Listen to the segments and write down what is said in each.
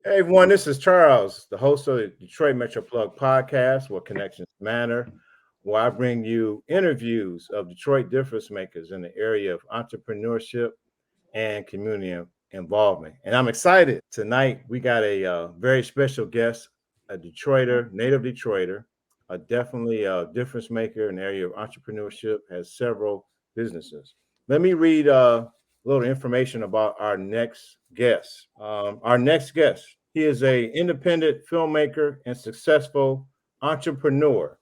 Hey everyone, this is Charles, the host of the Detroit Metro Plug podcast, where connections matter, where I bring you interviews of Detroit difference makers in the area of entrepreneurship and community involvement. And I'm excited. Tonight, we got a very special guest, a Detroiter, native Detroiter, definitely a difference maker in the area of entrepreneurship, has several businesses. Let me read a little information about our next guest. He is a independent filmmaker and successful entrepreneur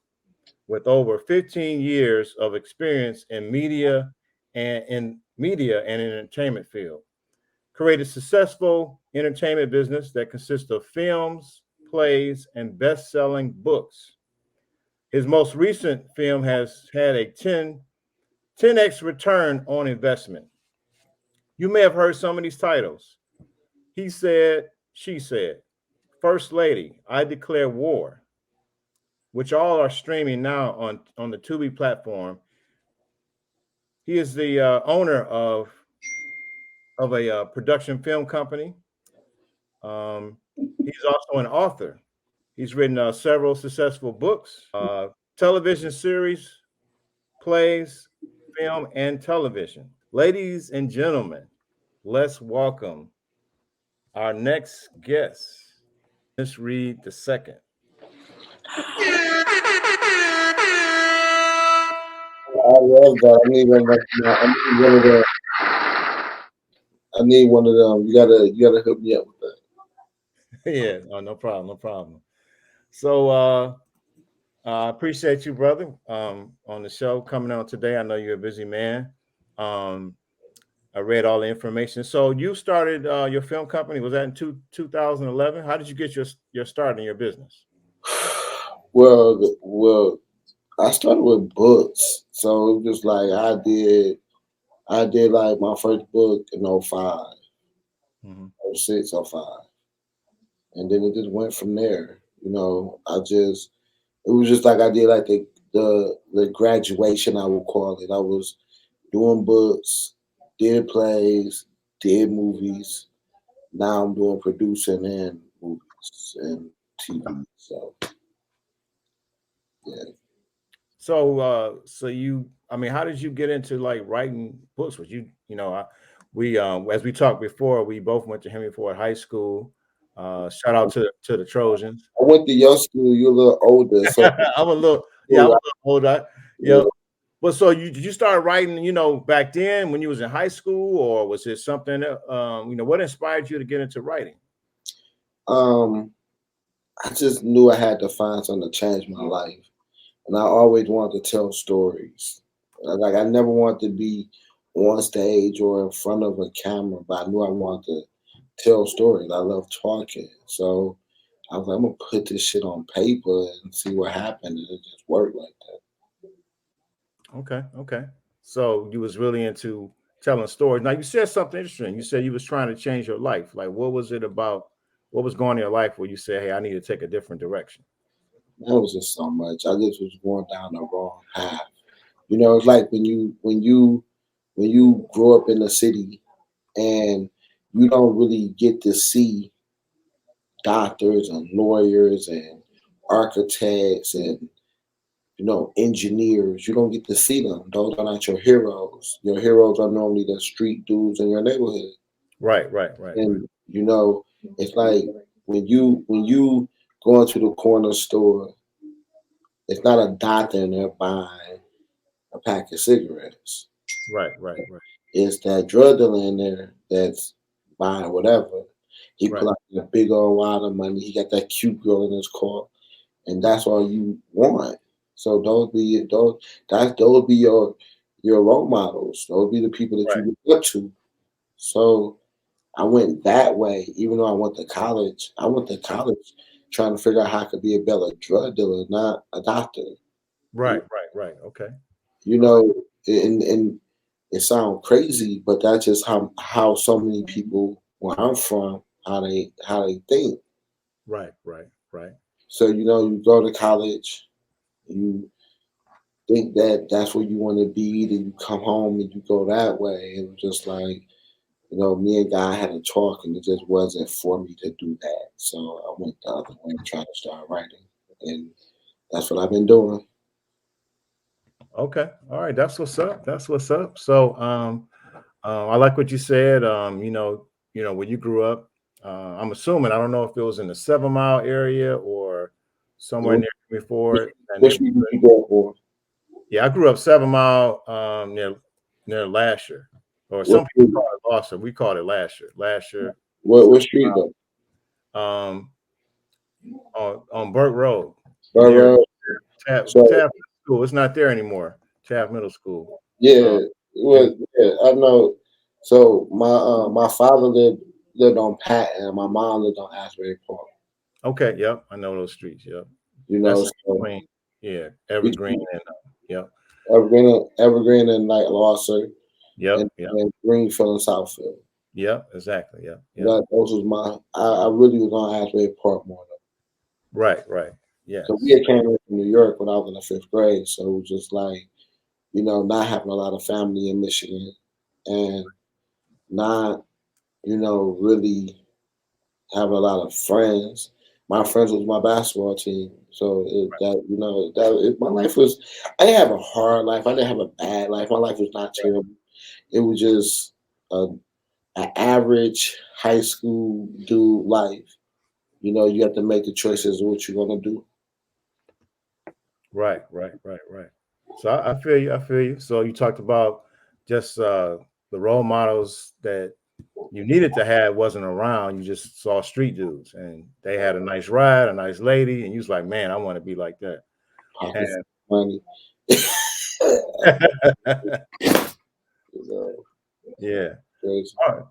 with over 15 years of experience in media and entertainment field. Created successful entertainment business that consists of films, plays, and best-selling books. His most recent film has had a 10x return on investment. You may have heard some of these titles. He said, she said, First Lady, I Declare War, which all are streaming now on the Tubi platform. He is the owner of a production film company. He's also an author. He's written several successful books, television series, plays, film, and television. Ladies and gentlemen, let's welcome our next guest, DennisReed II. I love that. I need one of them. You gotta hook me up with that. Yeah, oh, no problem, no problem. So I appreciate you, brother, on the show coming on today. I know you're a busy man. Um, I read all the information. So you started your film company. Was that in 2011? How did you get your start in your business? Well, I started with books, so it was like I did like my first book in '05, Hmm. '06, '05, and then it just went from there. It was just like I did like the graduation, I would call it. I was doing books, did plays, did movies. Now I'm doing producing and movies and TV. So yeah. So you, I mean, how did you get into like writing books? Was we as we talked before, we both went to Henry Ford High School. Shout out to the Trojans. I went to your school. You're a little older, so I'm a little, yeah, I'm a yeah, little older. Yeah. yeah. But so did you start writing, back then when you was in high school, or was it something what inspired you to get into writing? Um, I just knew I had to find something to change my life, and I always wanted to tell stories. Like I never wanted to be on stage or in front of a camera, but I knew I wanted to tell stories. I love talking, so I was like, I'm gonna put this shit on paper and see what happened, and it just worked like that. Okay, okay. So you was really into telling stories. Now you said something interesting. You said you was trying to change your life. Like what was it about? What was going in your life where you said, "Hey, I need to take a different direction"? That was just so much. I just was going down the wrong path. It's like when you grow up in the city and you don't really get to see doctors and lawyers and architects and engineers. You don't get to see them. Those are not your heroes. Your heroes are normally the street dudes in your neighborhood. Right, right, right, right. And it's like when you go into the corner store, it's not a doctor in there buying a pack of cigarettes. Right, right, right, It's that drug dealer in there that's buying whatever. He right. pull out a big old wad of money. He got that cute girl in his car, and that's all you want. So those be your role models. Those be the people that Right. you look up to. So I went that way, even though I went to college. I went to college trying to figure out how I could be a better drug dealer, not a doctor. Right, right, right. Okay. You All right. know, and it sounds crazy, but that's just how so many people where I'm from, how they think. Right, right, right. So you go to college, you think that that's where you want to be, then you come home and you go that way, and just like Me and Guy had a talk, and it just wasn't for me to do that. So I went the other way and tried to start writing, and that's what I've been doing. Okay. All right. That's what's up. That's what's up. So, I like what you said. When you grew up, I'm assuming, I don't know if it was in the 7 Mile area or somewhere What, near before that what street neighborhood. did you go for? Yeah, I grew up 7 Mile, near Lasher, or What some people street? call it Lawson. We called it Lasher. Lasher, What street though? um, on Burke Road, near Borough. So Taft School. It's not there anymore. Taft Middle School. yeah, And yeah, I know. So my father lived on Patton, and my mom lived on Asbury Park. okay, yep, I know those streets. Yep, You know, that's in so between. Yeah, Evergreen and yep, Evergreen and Night Lawson, yep, and, yep, and Greenfield and Southfield. yep, exactly. Yep, yep. That those was my. I really was on Asbury Park more though. Right, right. So we Yes. had came in from New York when I was in the fifth grade, so it was just like not having a lot of family in Michigan, and not really having a lot of friends. My friends was my basketball team, so my life was. I didn't have a hard life. I didn't have a bad life. My life was not terrible. It was just a, an average high school dude life. You have to make the choices of what you're gonna do. Right, right, right, right. So I feel you. I feel you. So you talked about just the role models that you needed to have wasn't around. You just saw street dudes, and they had a nice ride, a nice lady, and you was like, man, I want to be like that. Pockets And money. You know, yeah. crazy. All right.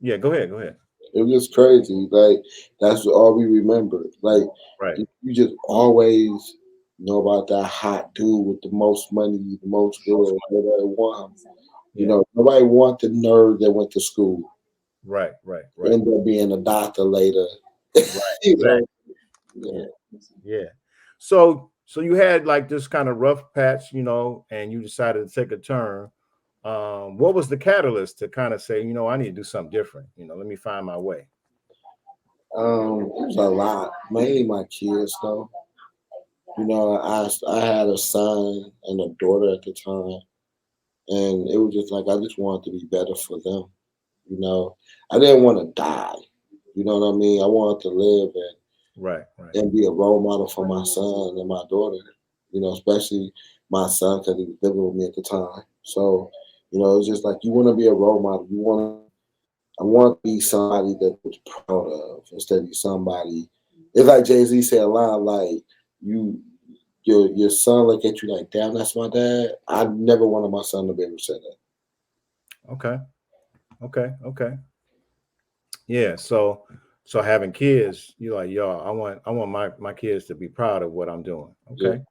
Yeah. Go ahead. Go ahead. It was just crazy. Like that's all we remember. Like Right. you just always know about that hot dude with the most money, the most girls, nobody want. Yeah. Nobody want the nerd that went to school, Right. Right. Right. end up being a doctor later. Right. you Exactly. know, Yeah. yeah. Yeah. So you had like this kind of rough patch, and you decided to take a turn. What was the catalyst to kind of say, I need to do something different? Let me find my way. It was a lot. Mainly my kids though. I had a son and a daughter at the time, and it was just like I just wanted to be better for them. You know, I didn't want to die. You know what I mean? I wanted to live Right. Right. and be a role model for my son and my daughter. Especially my son because he was living with me at the time. So, it's just like you want to be a role model. I want to be somebody that was proud of instead of somebody. It's like Jay-Z said a line like you. Your son look at you like, damn, that's my dad. I never wanted my son to be able to say that. Okay. Okay. Okay. Yeah. So having kids, you're like, yo, I want my kids to be proud of what I'm doing. Yeah. Okay.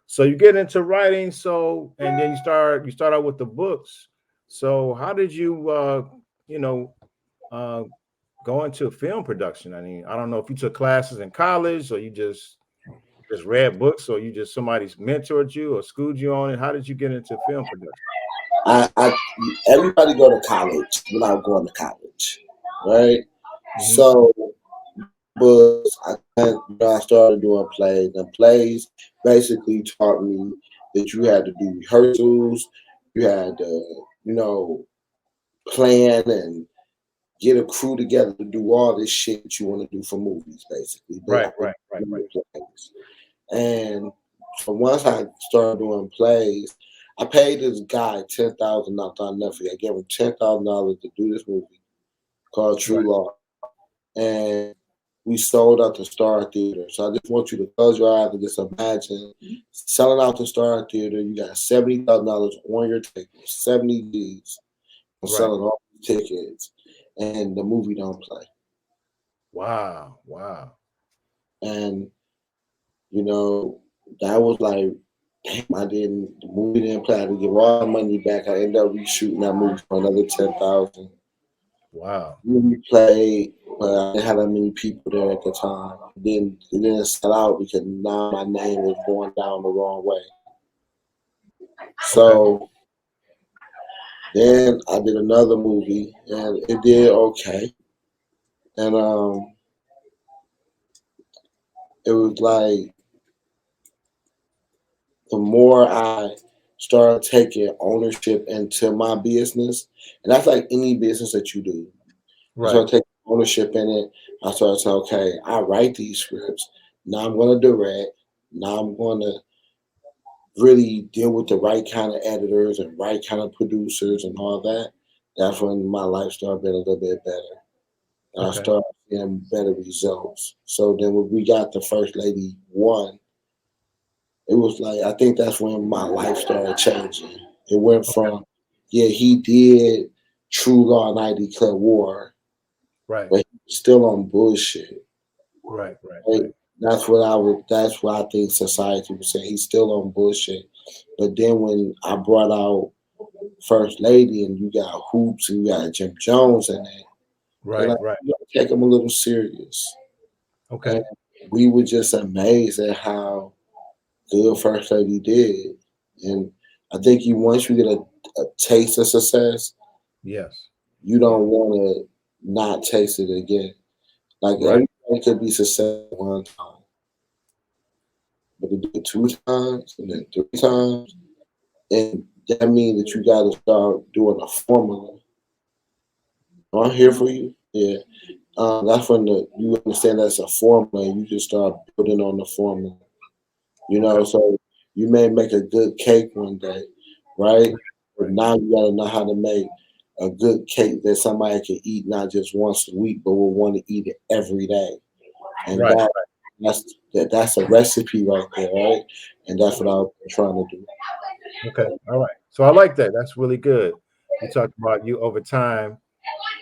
So you get into writing, and then you start out with the books. So how did you you know uh go into film production? I mean, I don't know if you took classes in college or you just read books or you just somebody's mentored you or schooled you on it. How did you get into film production? I everybody go to college without going to college, right? Hmm. So, but I started doing plays, and plays basically taught me that you had to do rehearsals, you had to, plan and get a crew together to do all this shit that you want to do for movies, basically. But I Right, was right, right, right. doing plays. And so once I started doing plays, I paid this guy $10,000. I'll never forget. I gave him $10,000 to do this movie called Right. True Law, and we sold out the Star Theater. So I just want you to close your eyes and just imagine selling out the Star Theater. You got $70,000 on your ticket, 70 G's, for Right. selling all the tickets, and the movie don't play. Wow. Wow. And you know that was like, damn, the movie didn't play. I had to give all the money back. I ended up reshooting that movie for another 10,000. Wow. Movie played, but I didn't have that many people there at the time. It didn't sell out because now my name was going down the wrong way. Okay. So Then I did another movie, and it did okay. And it was like the more I started taking ownership into my business, and that's like any business that you do. I Right. started taking ownership in it. I started saying, okay, I write these scripts. Now I'm going to direct. Now I'm going to really deal with the right kind of editors and right kind of producers and all that. That's when my life started being a little bit better. And I Okay. started getting better results. So then when we got the First Lady one, it was like, I think that's when my life started changing. It went Okay. from, yeah, he did True Law and I Declare War, Right. but he was still on bullshit. Right. Right. Right? Right. That's what I think society would say. He's still on bullshit. But then when I brought out First Lady and you got Hoops and you got Jim Jones in it, they're Right. like, Right. you gotta take him a little serious. And Okay. we were just amazed at how good First Lady did. And I think you once you get a taste of success, Yes. you Yeah. don't want to not taste it again. Like Right. everybody could be successful one time, but to do it two times and then three times, and that means that you got to start doing a formula. I'm here for you. Yeah, that's when you understand that's a formula, and you just start building on the formula. Okay. So you may make a good cake one day, right? But Right. now you got to know how to make a good cake that somebody can eat not just once a week, but will want to eat it every day. And Right. that's a recipe right there, right? And that's what I'm trying to do. Okay. All right. So I like that. That's really good. You talked about you over time,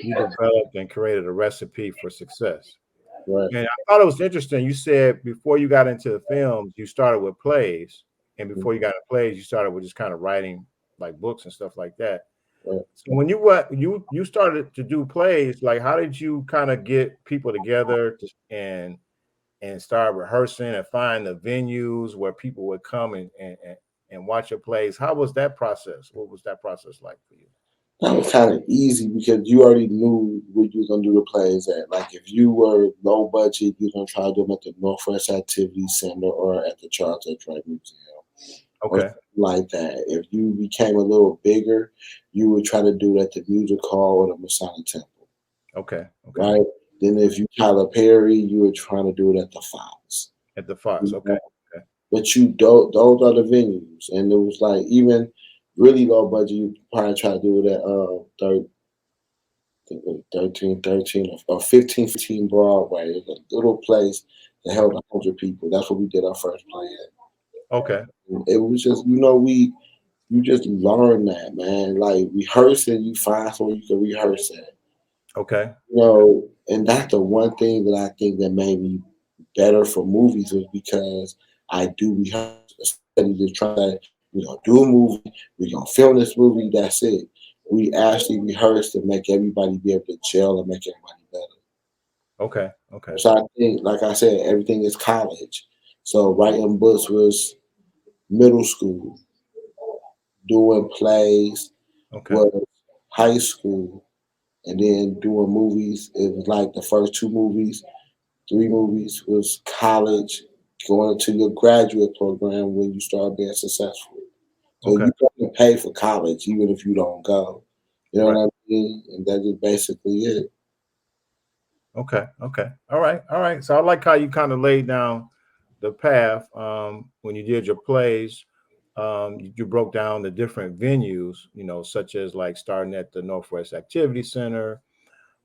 you developed and created a recipe for success. Right. And I thought it was interesting. You said before you got into the films, you started with plays, and before you got into plays, you started with just kind of writing like books and stuff like that. Right. So when you started to do plays, like how did you kind of get people together and start rehearsing and find the venues where people would come and watch your plays? How was that process? What was that process like for you? That was kind of easy because you already knew where you was gonna do the plays at. Like if you were low budget, you are gonna try to do them at the Northwest Activity Center or at the Charles Detroit Museum or Okay. something like that. If you became a little bigger, you would try to do it at the Music Hall or the Masonic Temple, Okay. Okay. right? Then if you Tyler Perry, you were trying to do it at the Fox. At the Fox. You Okay. know? Okay. But you don't; those are the venues, and it was like even really low budget, you probably try to do it at 1313 or 1515 Broadway. It's a little place that held 100 people. That's what we did our first play at. Okay. And it was just, you just learn that, man. Like rehearsing, you find somewhere you can rehearse at. Okay. And that's the one thing that I think that made me better for movies was because I do rehearse instead of just trying to, do a movie, we're gonna film this movie, that's it. We actually rehearse to make everybody be able to gel and make everybody better. Okay. Okay. So I think, like I said, everything is college. So writing books was middle school, doing plays Okay. was high school, and then doing movies. It was like the first two movies, three movies was college, going into your graduate program when you start being successful. So Okay. you can pay for college even if you don't go. You know Right. what I mean? And that is basically it. Okay. Okay. All right. All right. So I like how you kind of laid down the path when you did your plays. You broke down the different venues, such as like starting at the Northwest Activity Center.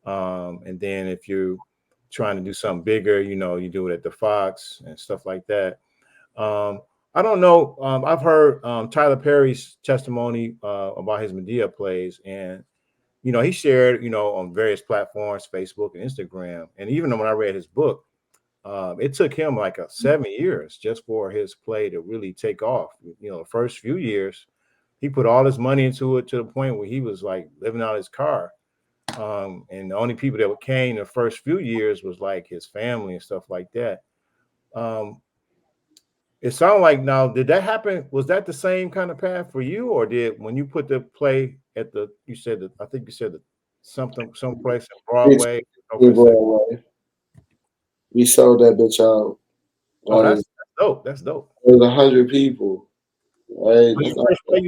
And then if you're trying to do something bigger, you do it at the Fox and stuff like that. Um, I don't know. I've heard Tyler Perry's testimony about his Medea plays, and he shared, on various platforms, Facebook and Instagram. And even when I read his book, it took him like 7 years just for his play to really take off. The first few years, he put all his money into it to the point where he was like living out his car. And the only people that came the first few years was like his family and stuff like that. Um, it sounded like now, did that happen? Was that the same kind of path for you, or did when you put the play at the you said that I think you said that something someplace in It's Broadway, in Northwest Center. Broadway. We sold that bitch out. Oh, Right? that's dope. That's dope. There's 100 people. Right? On That's your not first play,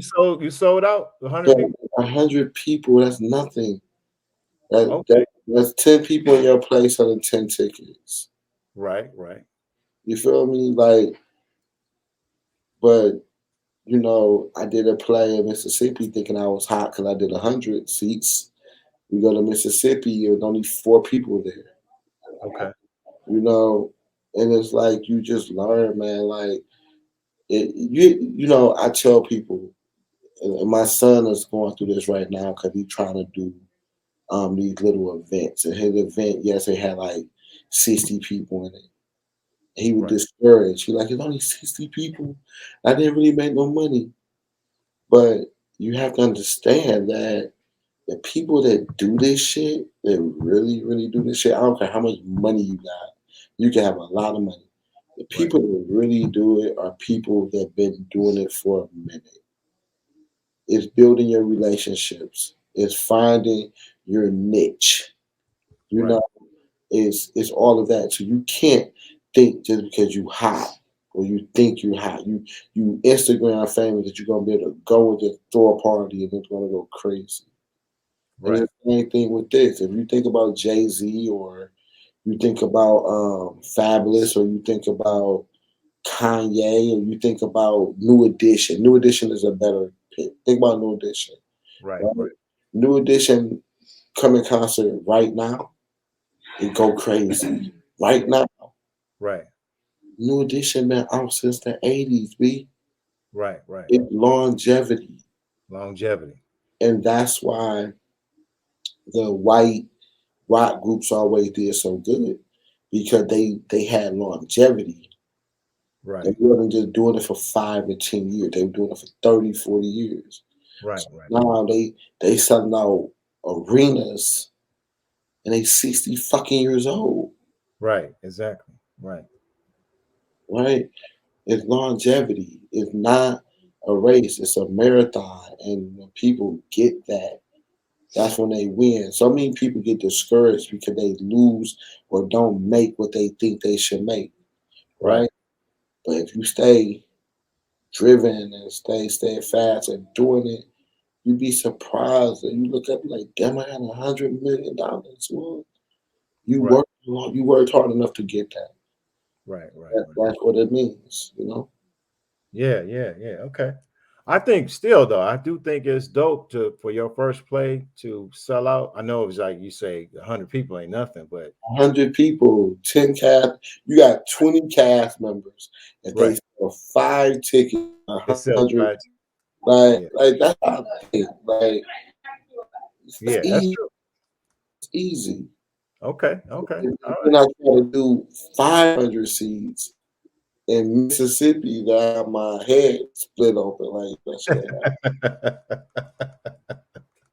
you sold out 100 yeah, people. 100 people. That's nothing. Okay, That's 10 people in your place selling 10 tickets. right, right, You feel me? Like, but I did a play in Mississippi thinking I was hot because I did 100 seats. We go to Mississippi, and only 4 people there. okay, You know, and it's like you just learn, man. Like I tell people, and my son is going through this right now because he's trying to do these little events. And his event, yes, it had like 60 people in it. He was right, discouraged. He like, it's only 60 people. I didn't really make no money. But you have to understand that the people that do this shit, that really, really do this shit, I don't care how much money you got. You can have a lot of money. The right, people that really do it are people that been doing it for a minute. It's building your relationships. It's finding your niche. You right, know, it's all of that. So you can't think just because you hot or you think you hot. You Instagram famous that you're gonna be able to go and just throw a party and it's gonna go crazy. And right, it's the same thing with this. If you think about Jay-Z or you think about Fabulous or you think about Kanye or you think about New Edition. New Edition is a better pick. Think about New Edition. right, Right? right, New Edition come in concert right now and go crazy. Right now. right, New Edition been out since the 80s, B. right, right. It's longevity. Longevity. And that's why the white rock groups always did so good. Because they had longevity. They Right, wasn't just doing it for 5 or 10 years. They were doing it for 30, 40 years. right, So right, now they selling out arenas and they 60 fucking years old. right. Exactly. Right, Right? It's longevity. It's not a race. It's a marathon. And when people get that, that's when they win. So many people get discouraged because they lose or don't make what they think they should make. right, Right? But if you stay driven and stay steadfast and doing it, you'd be surprised that you look up like, damn, I had $100 million. Well, right, you worked hard enough to get that. right, right, right. That's what it means. Yeah, yeah, yeah. Okay. I think still though, I do think it's dope to for your first play to sell out. I know it was like you say 100 people ain't nothing, but 100 people, 10 cast, you got 20 cast members. If they right. sell 5 tickets, It sells 100, fast. like, Yeah. like that's how I think. Like, it's Yeah, that's easy. true. It's easy. Okay. Okay. All When right. I try to do 500 seats in Mississippi, that have my head split open. Like, that shit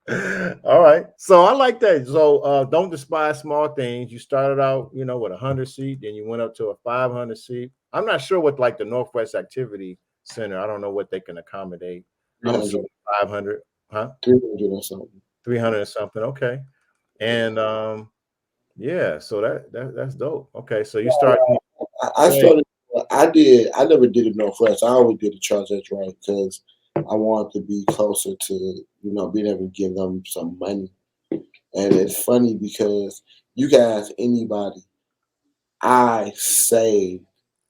ain't All right. So I like that. So don't despise small things. You started out, with 100 seat, then you went up to a 500 seat. I'm not sure what like the Northwest Activity Center. I don't know what they can accommodate. I'm 300, assuming 500, huh? 300 or something. 300 or something. Okay. And yeah, so that's dope. Okay, so you start I playing. started. I never did it Northwest. I always did the Chargers right because I wanted to be closer to being able to give them some money. And it's funny because you can ask anybody. I saved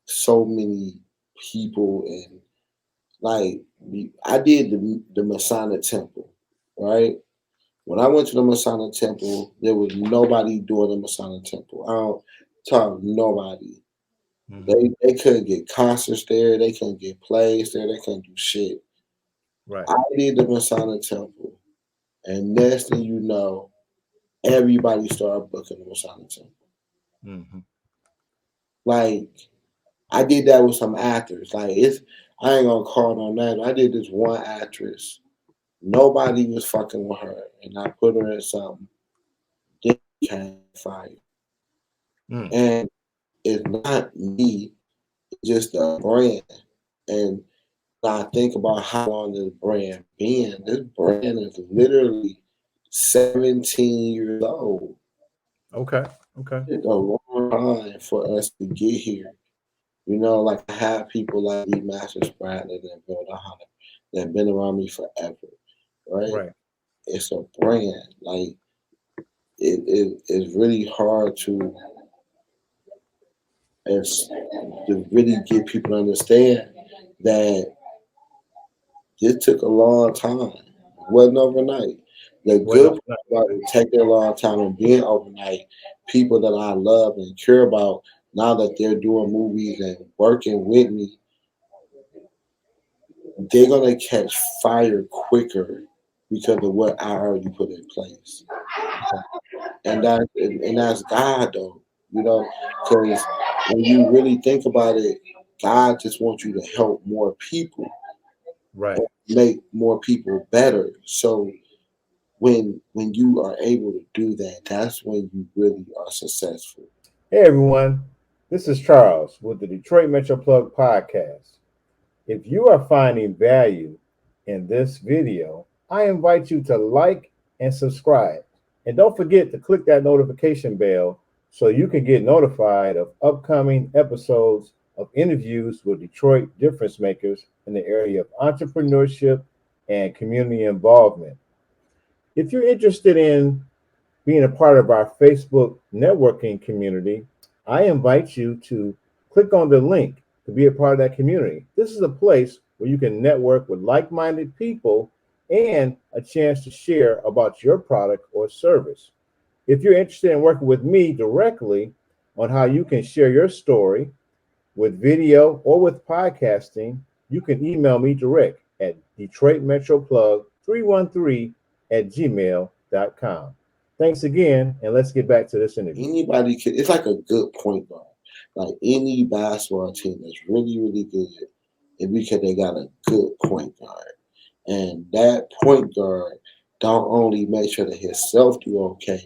so many people and like I did the Masonic Temple, right? When I went to the Masonic Temple, there was nobody doing the Masonic Temple. I don't talk nobody. Mhm. They couldn't get concerts there. They couldn't get plays there. They couldn't do shit. Right. I did the Masonic Temple, and next thing you know, everybody started booking the Masonic Temple. Mhm. Like I did that with some actors. Like I ain't gonna call on that. I did this one actress. Nobody was fucking with her, and I put her in something. Then came fire, Mm. and it's not me. It's just the brand. And I think about how long this brand been. This brand is literally 17 years old. Okay. Okay. It's a long time for us to get here. You know, like I have people like Lee Masters Bradley that built a hunter that been around me forever, right? Right. It's a brand. Like it's really hard it's, to really get people to understand that this took a long time. It wasn't overnight. The Well, good no, part no. about it taking a long time and being overnight, people that I love and care about, now that they're doing movies and working with me, they're gonna catch fire quicker because of what I already put in place. And Right. that's God though, you know, because when you really think about it, God just wants you to help more people, Right. make more people better. So when you are able to do that, that's when you really are successful. Hey everyone, this is Charles with the Detroit Metro Plug podcast. If you are finding value in this video, I invite you to like and subscribe. And don't forget to click that notification bell so you can get notified of upcoming episodes of interviews with Detroit difference makers in the area of entrepreneurship and community involvement. If you're interested in being a part of our Facebook networking community, I invite you to click on the link to be a part of that community. This is a place where you can network with like minded people and a chance to share about your product or service. If you're interested in working with me directly on how you can share your story with video or with podcasting, you can email me direct at DetroitMetroPlug313 at gmail.com. Thanks again, and let's get back to this interview. Anybody can. It's like a good point guard. Like any basketball team that's really really good, and because they got a good point guard, and that point guard don't only make sure that himself do okay,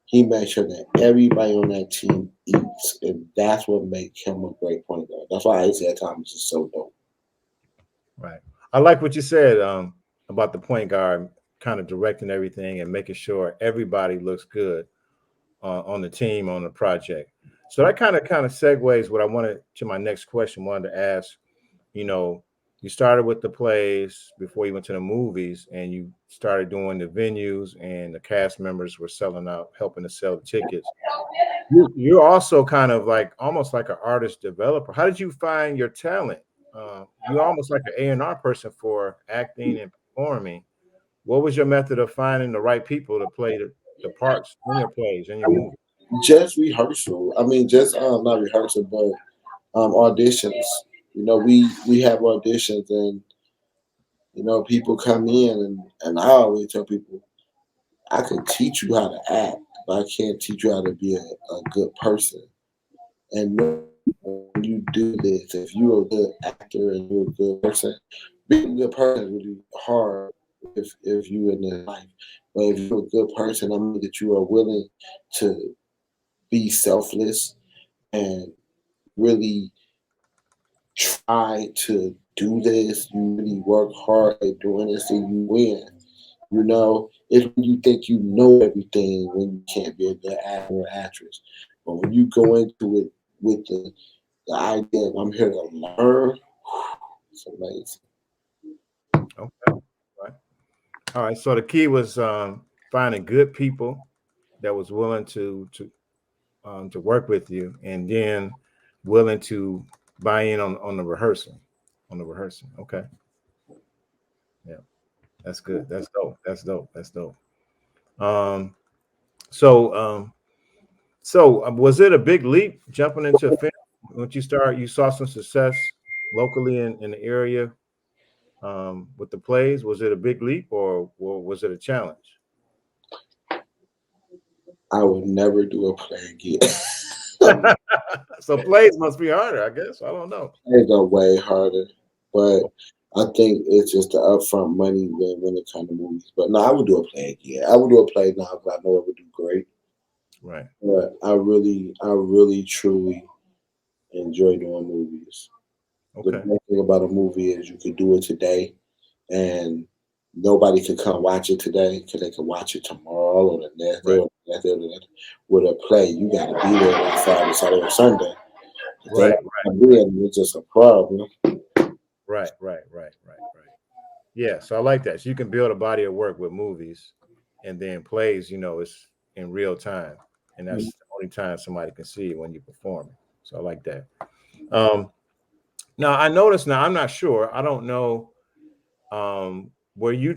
he makes sure that everybody on that team eats, and that's what makes him a great point guard. That's why Isaiah Thomas is so dope. Right. I like what you said about the point guard kind of directing everything and making sure everybody looks good on the team on the project. So that kind of segues what I wanted to my next question. Wanted to ask, you know, you started with the plays before you went to the movies, and you started doing the venues, and the cast members were selling out, helping to sell the tickets. You're also kind of like almost like an artist developer. How did you find your talent? You're almost like an A&R person for acting and performing. What was your method of finding the right people to play the parts in your plays in your movie? Just rehearsal. I mean, just not rehearsal, but auditions. You know, we have auditions, and you know, people come in, and I always tell people, I can teach you how to act, but I can't teach you how to be a good person. And when you do this, if you're a good actor and you're a good person, being a good person is really hard if you in this life. But if you're a good person, I mean that you are willing to be selfless and really try to do this. You really work hard at doing this and you win. You know, it's when you think you know everything when you can't be a good actor or actress. But when you go into it with the idea of I'm here to learn, it's amazing. Okay. Right. All right. So the key was finding good people that was willing to work with you, and then willing to buy in on the rehearsing, on the rehearsing. Okay. Yeah. That's good. That's dope. That's dope. That's dope. Um, so, was it a big leap jumping into film? Once you saw some success locally in the area with the plays. Was it a big leap, or was it a challenge? I would never do a play again. So plays must be harder, I guess. I don't know. Plays are way harder, but I think it's just the upfront money when it comes to movies. But no, I would do a play again. I would do a play now because I know it would do great. Right. But I really truly enjoy doing movies. The Okay. best thing about a movie is you can do it today, and nobody could come watch it today because they could watch it tomorrow or the next day Right. or the next day or the next. With a play, you got to be there on Friday, Saturday, or Sunday. If they Right. don't be there, it's just a problem. Right. Right. Right. Right. Right. Yeah. So I like that. So you can build a body of work with movies, and then plays. It's in real time, and that's the only time somebody can see it when you perform it. So I like that. Um, Now I noticed. Now I'm not sure. I don't know. Were you?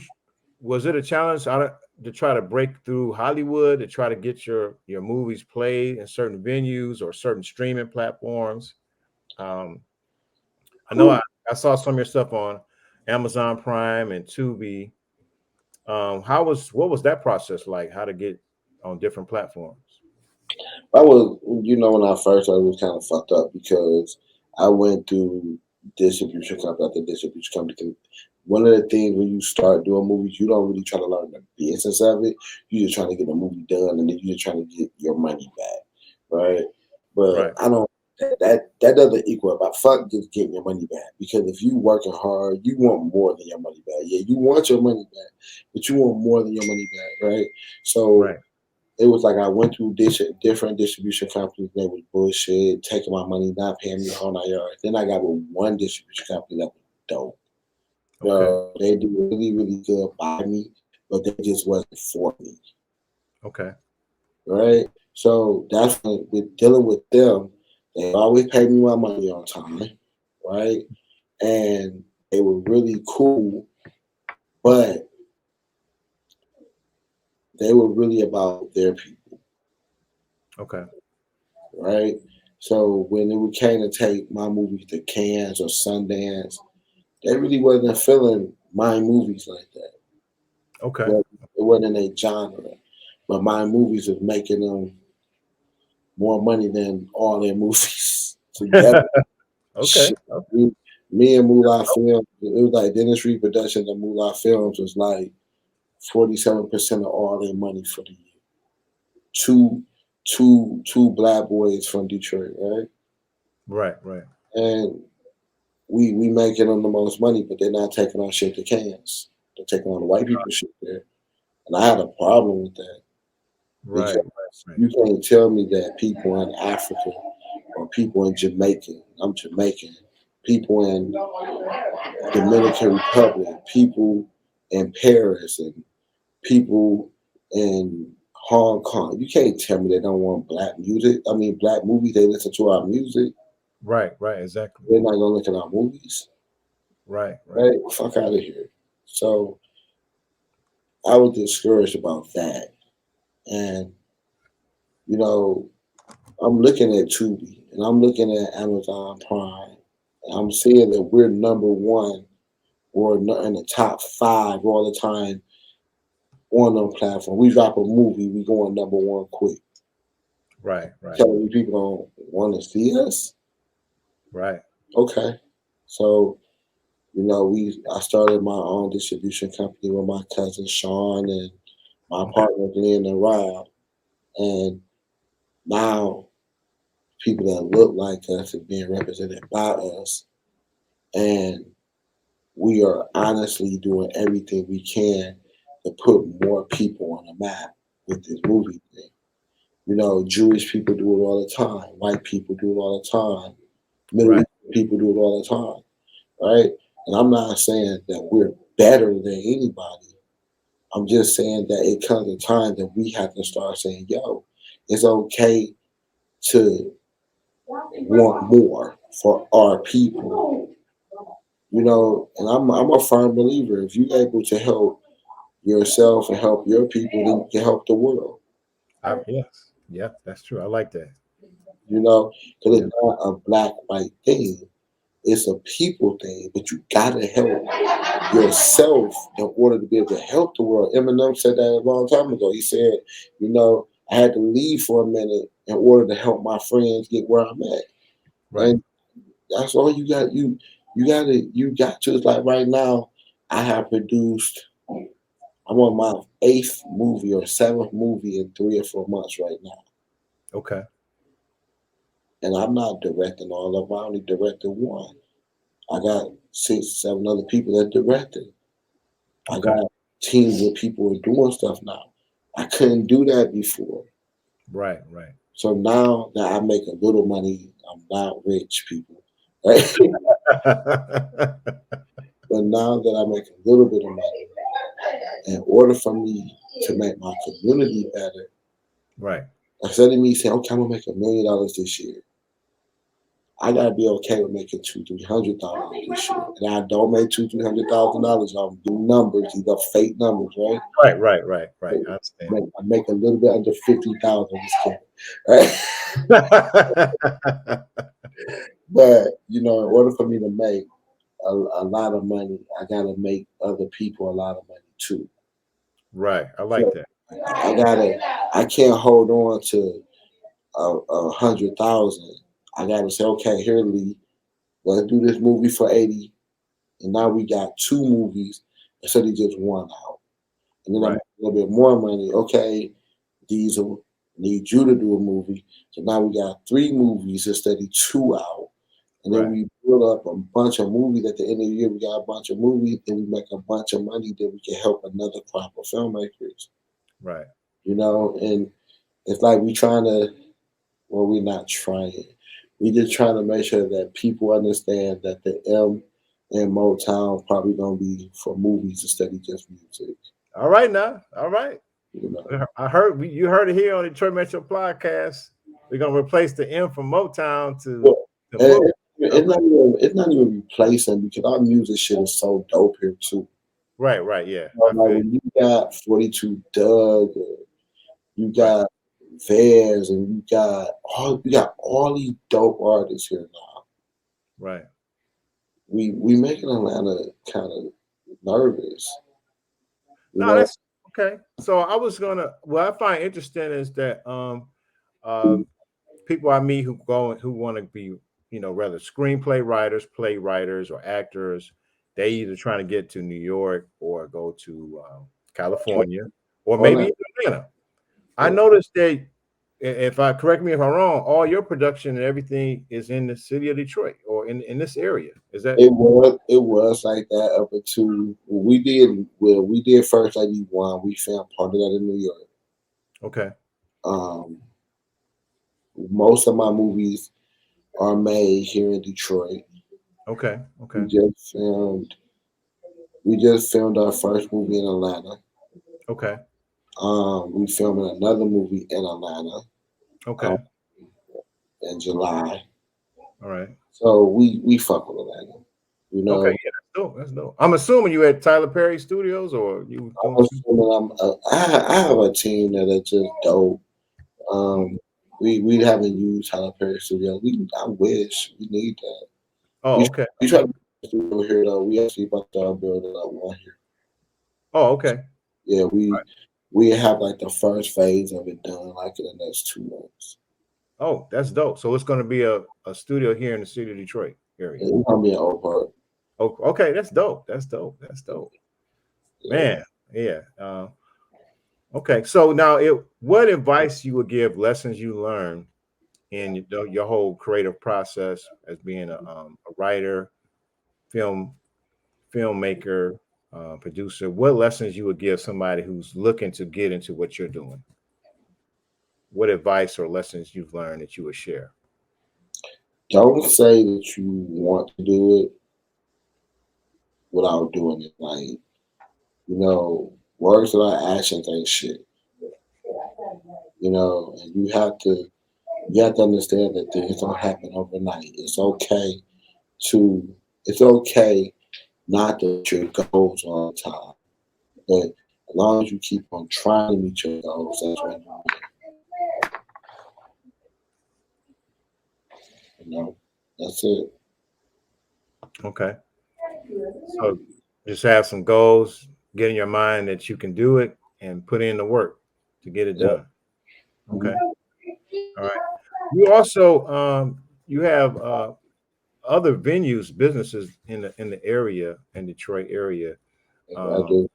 Was it a challenge to try to break through Hollywood to try to get your movies played in certain venues or certain streaming platforms? Um, I know I saw some of your stuff on Amazon Prime and Tubi. What was that process like? How to get on different platforms? I was, when I first started, it was kind of fucked up because I went through distribution company after distribution company. One of the things when you start doing movies, you don't really try to learn the business of it. You just trying to get the movie done, and then you're just trying to get your money back, right? But Right. I don't. That doesn't equal about fuck just getting your money back, because if you working hard, you want more than your money back. Yeah, you want your money back, but you want more than your money back, right? So Right. it was like I went through different distribution companies. They was bullshit, taking my money, not paying me the whole 9 yards. Then I got with one distribution company that was dope. Okay. They did really, really good by me, but they just wasn't for me, Okay. right? So that's when with dealing with them, they always paid me my money on time, right? And they were really cool, but they were really about their people, Okay. right? So when it came to take my movies to Cannes or Sundance, they really wasn't feeling my movies like that. Okay. Well, it wasn't a genre, but my movies was making them more money than all their movies together. Okay. Shit. Me and Moolah Films, it was like DennisReed Productions and Moolah Films was like 47% of all their money for the year. Two, two black boys from Detroit, right? Right. Right. And we making them the most money, but they're not taking our shit to Cannes. They're taking on the white people shit there, and I had a problem with that Right. because Right. you can't tell me that people in Africa or people in Jamaica, I'm Jamaican, people in Dominican Republic, people in Paris, and people in Hong Kong. You can't tell me they don't want black music. I mean, black movies. They listen to our music. Right. Right. Exactly. They're not gonna look at our movies. Right. Right. Right? Fuck out of here. So I was discouraged about that. And, you know, I'm looking at Tubi and I'm looking at Amazon Prime. And I'm seeing that we're number one or in the top five all the time on them platform. We drop a movie, we going number one quick. Right. Right. Telling me people don't want to see us. Right. Okay. So, I started my own distribution company with my cousin Sean and my Okay. partner Glenn and Rob. And now people that look like us are being represented by us. And we are honestly doing everything we can to put more people on the map with this movie thing. Jewish people do it all the time, white people do it all the time, Middle Right. Eastern people do it all the time, right? And I'm not saying that we're better than anybody. I'm just saying that it comes a time that we have to start saying, yo, it's okay to want more for our people, and I'm a firm believer. If you're able to help yourself and help your people, then you can help the world, Yes. Yeah. That's true. I like that. because Yeah. it's not a black white thing. It's a people thing, but you gotta help yourself in order to be able to help the world. Eminem said that a long time ago. He said, I had to leave for a minute in order to help my friends get where I'm at. Right. And that's all you got. You got to. It's like right now, I have produced. I'm on my eighth movie or seventh movie in 3 or 4 months right now, Okay. and I'm not directing all of them. I only directed one. I got 6, 7 other people that directed. I Okay. got teams of people who are doing stuff now. I couldn't do that before. Right. Right. So now that I make a little money, I'm not rich, people. Right? But now that I make a little bit of money, in order for me to make my community better, Right. instead of me saying, okay, I'm gonna make $1 million this year, I gotta be okay with making $200,000-300,000 this year. And I don't make $200,000-300,000. I'm doing numbers, these are fake numbers, right? Right. Right. Right. Right. I understand. I make a little bit under 50,000 this year, right? But in order for me to make a lot of money, I gotta make other people a lot of money too. Right. I like So that. I can't hold on to 100,000. I gotta say, okay, here, Lee, let's do this movie for 80, and now we got 2 movies instead of just 1 out. And then I Right. make a little bit more money. Okay, Diesel, need you to do a movie. So now we got 3 movies instead of 2 out. And then Right. we build up a bunch of movies. At the end of the year, we got a bunch of movies. Then we make a bunch of money. Then we can help another crop of filmmakers. Right. And it's like we trying to, well, we're not trying. We just trying to make sure that people understand that the M in Motown probably gonna be for movies instead of just music. All right now. All right. You know, I heard you heard it here on the Detroit Metro podcast. We're gonna replace the M from Motown to Well, the and movie. All right. it's not even replacing because our music shit is so dope here too. Right. Right. Yeah. I Like feel you. when you got 42 Doug, you Right. got Vaz, and you got all these dope artists here now. Right. We making Atlanta kind of nervous, you No, know. that's okay. So I was gonna. What I find interesting is that uh, people I meet who want to be, rather screenplay writers, playwriters, or actors, they either trying to get to New York or go to California or All maybe that, even Atlanta. I yeah. noticed that if I correct me if I'm wrong, all your production and everything is in the city of Detroit or in this area. Is that It was like that up until we did First 81. We filmed part of that in New York. okay? Um, Most of my movies are made here in Detroit. Okay, We okay, just filmed we just filmed our first movie in Atlanta. okay, We filming another movie in Atlanta um, okay. in July. All right. So we fuck with Atlanta. You Okay, know, yeah, that's dope. That's dope. I'm assuming you at Tyler Perry Studios or you was doing I'm some. assuming I have a team that are just dope. Um, we haven't used Tyler Perry Studio. I wish we need that. Oh, We okay, we try okay. to build a studio here though. We actually about to build up one here. Oh, okay. Yeah, we have like the first phase of it done like in the next 2 months. Oh, that's dope. So it's going to be a studio here in the city of Detroit area. It's gonna be an old part. Oh, okay, that's dope. That's dope. That's dope. Yeah. Man, yeah. Okay, so now, what advice you would give? Lessons you learned in your whole creative process as being a writer, film filmmaker, producer. What lessons you would give somebody who's looking to get into what you're doing? What advice or lessons you've learned that you would share? Don't say that you want to do it without doing it. Like, words without actions ain't shit. And you have to understand that things don't happen overnight. To it's okay not to meet your goals all the time. But as long as you keep on trying to meet your goals, that's when you win. You know, that's it. Okay, so just have some goals, get in your mind that you can do it, and put in the work to get it Yep. done. Okay, Mhm. all right. You also you have other venues, businesses in the area, in Detroit area. I do.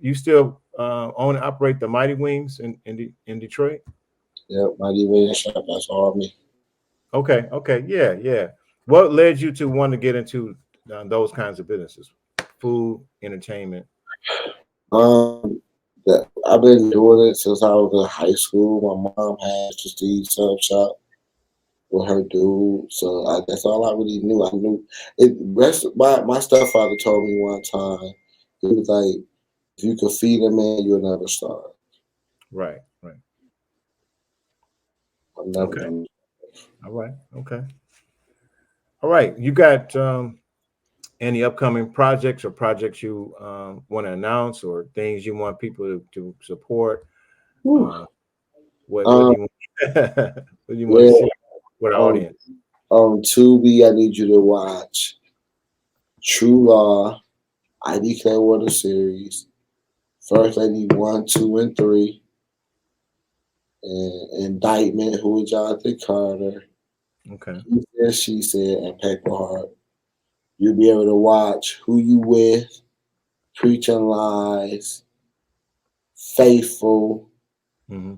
You still own and operate the Mighty Wings in Detroit. Yep. My D shop. That's all me. Okay, okay, yeah, yeah. What led you to want to get into those kinds of businesses? Food, entertainment. Um, that I've been doing it since I was in high school. My mom had just the sub shop with her dude, so that's all I really knew. I knew it. My stepfather told me one time, he was like, "If you could feed a man, you'll never starve." Right, right. I'm never Okay. gonna. All right. Okay. All right. You got any upcoming projects or projects you want to announce or things you want people to support? Whew. Uh, what do Um, you what do you want to yeah. share with the On audience? Tubi, I need you to watch True Law, ID Clearwater series, First Lady 1, 2, and 3, and Indictment, Who is Jonathan Carter, Okay. He Said, She Said, and Paper Heart. You'll be able to watch Who You With, Preaching Lies, Faithful, Hmm.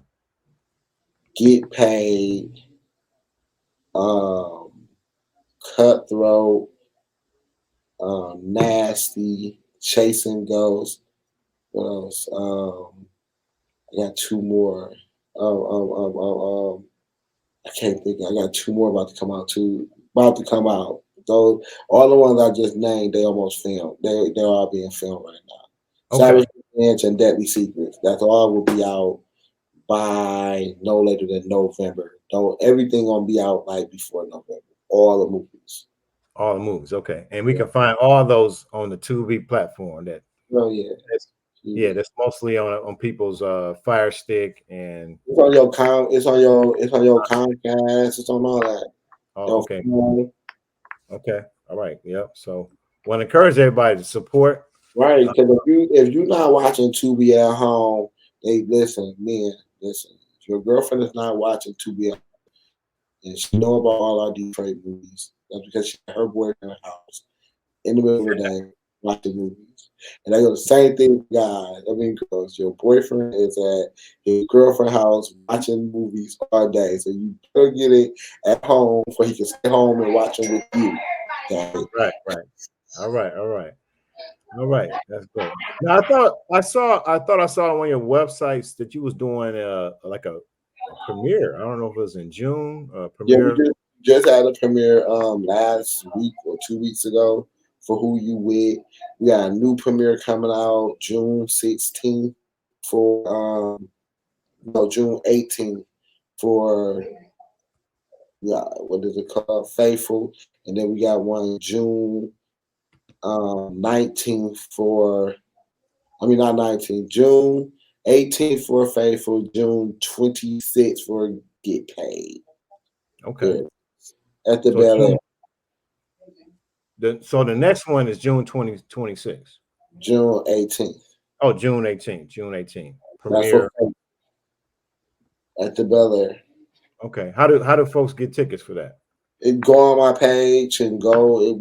Get Paid, um, Cutthroat, Nasty, Chasing Ghosts. What else? I got two more. Um, um, um, um, um, I can't think. I got two more about to come out too. About to come out. Those all the ones I just named, they almost filmed. They're all being filmed right now. Okay. Savage Revenge and Deadly Secrets. That's all will be out by no later than November. Don't everything gonna be out like before November. All the movies. All the movies. Okay. And we Yeah. can find all those on the Tubi platform. Oh yeah. That's yeah, TV. that's mostly on people's Fire Stick and It's on your it's on your Comcast. It's on all that. oh, Your okay. phone. Okay. All right. Yep. So want to encourage everybody to support. Right, Uh, because if you're not watching Tubi at home, they listen, men, listen. If your girlfriend is not watching Tubi and she know about all our Detroit movies, that's because she her boyfriend in the house in the middle of the day watching movies. And I go the same thing with guys. I mean girls. Your boyfriend is at his girlfriend's house watching movies all day. So you better get it at home so he can stay home and watch them with you. Okay? right. Right. All right. All right. All right. That's great. Now I thought I saw on one of your websites that you was doing like a premiere. I don't know if it was in June. Yeah, we Premiere. just had a premiere last week or 2 weeks ago for Who You With. We got a new premiere coming out June 16th for no June 18th for yeah, what is it called? Faithful. And then we got one June 19th for I mean not 19th, June 18th for Faithful, June 26th for Get Paid. Okay. Yeah. At the So Bel Air. the next one is June 2026. June 18th. Oh, June 18th. June 18th. That's for Premiere. at the Bel Air. Okay. How do folks get tickets for that? It go on my page and go it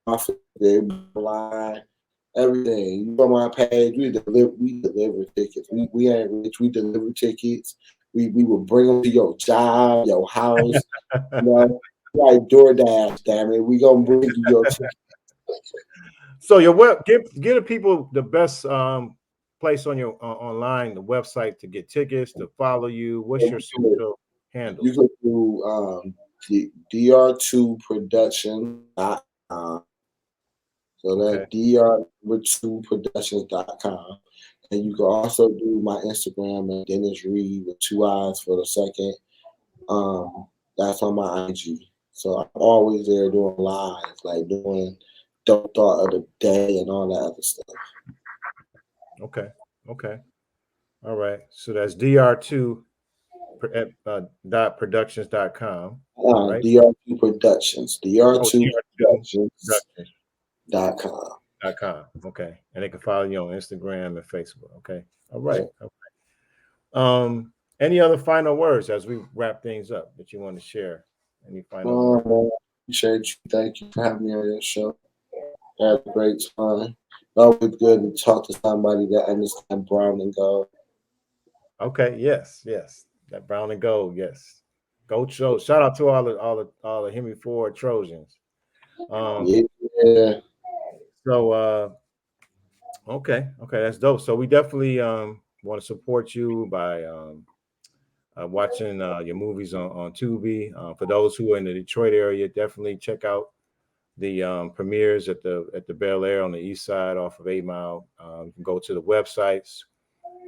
off there line everything. You go on my page. We deliver tickets. We ain't rich. We deliver tickets. We will bring them to your job, your house. You know, like DoorDash. Damn it, we gonna bring you your ticket. So your web give the people the best place on your online the website to get tickets to follow you. What's your social You handles? can do dr2production.com. So Okay. that's dr2productions.com. And you can also do my Instagram at DennisReed with two eyes for the second. That's on my IG. So I'm always there doing lives, like doing dope thought of the day and all that other stuff. Okay. Okay. All right. So that's dr2 dot productions.com, right? DR2 Productions, Oh, DR2 dr2 Productions.com. productions.com. Okay. And they can follow you on Instagram and Facebook. Okay. All right. Okay. Any other final words as we wrap things up that you want to share? Any final words? Man, appreciate you. Thank you for having me on your show. I had a great time. Always good to talk to somebody that understands brown and gold. Okay, yes, yes. That brown and gold, yes. Go show. Shout out to all the Henry Ford Trojans. Um, Yeah. so okay, that's dope. So we definitely want to support you by watching your movies on Tubi. For those who are in the Detroit area, definitely check out the premieres at the Bel Air on the east side off of 8 Mile. You can go to the websites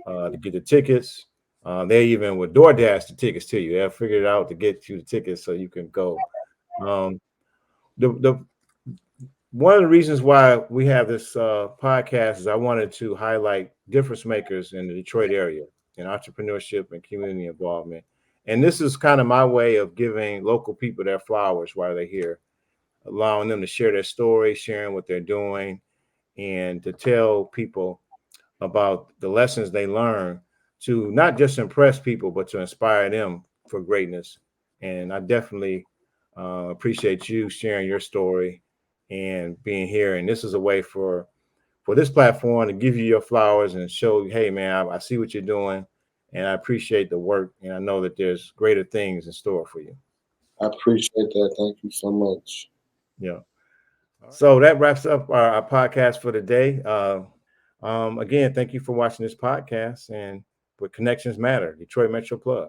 to get the tickets. They even would DoorDash the tickets to you. They figured it out to get you the tickets so you can go. Um, the one of the reasons why we have this podcast is I wanted to highlight difference makers in the Detroit area in entrepreneurship and community involvement. And this is kind of my way of giving local people their flowers while they're here, allowing them to share their story, sharing what they're doing, and to tell people about the lessons they learn to not just impress people, but to inspire them for greatness. And I definitely appreciate you sharing your story and being here. And this is a way for this platform to give you your flowers and show, hey man, I see what you're doing, and I appreciate the work, and I know that there's greater things in store for you. I appreciate that. Thank you so much. Yeah. So that wraps up our podcast for today. Again, thank you for watching this podcast and with Connections Matter, Detroit Metro Plug.